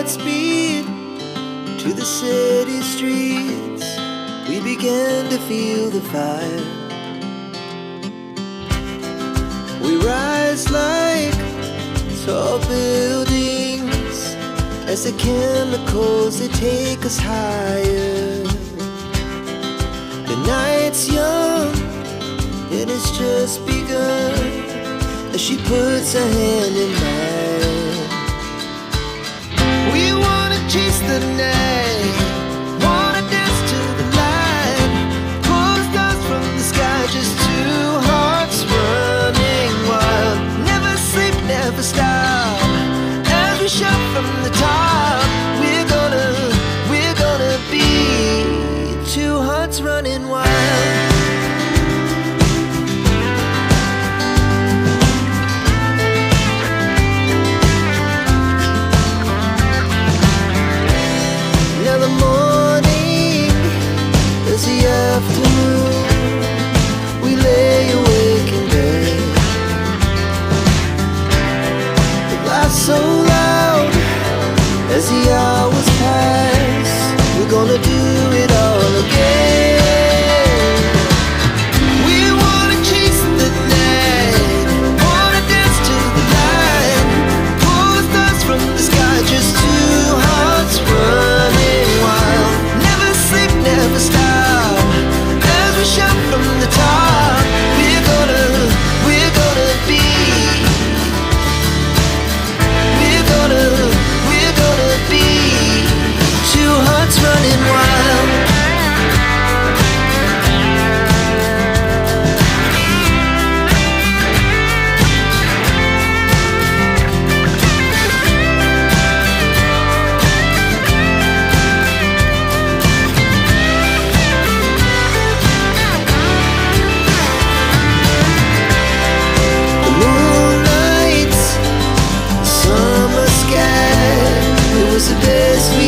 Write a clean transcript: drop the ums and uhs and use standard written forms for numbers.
speed to the city streets. We began to feel the fire. We rise like tall buildings as the chemicals, they take us higher. The night's young and it's just begun as she puts her hand in mine. We wanna chase the night, wanna dance to the light, pull stars from the sky, just two hearts running wild. Never sleep, never stop, as we shout from the top. We're gonna be two hearts running wild. Afternoon, we lay awake in bed. It laughs so loud as the hours pass. We're gonna do it all again. We wanna chase the night, wanna dance to the light, pull stars from the sky, just two hearts running wild. Never sleep, never stop, shout from the top. We're gonna be, we're gonna be two hearts running wild. The best we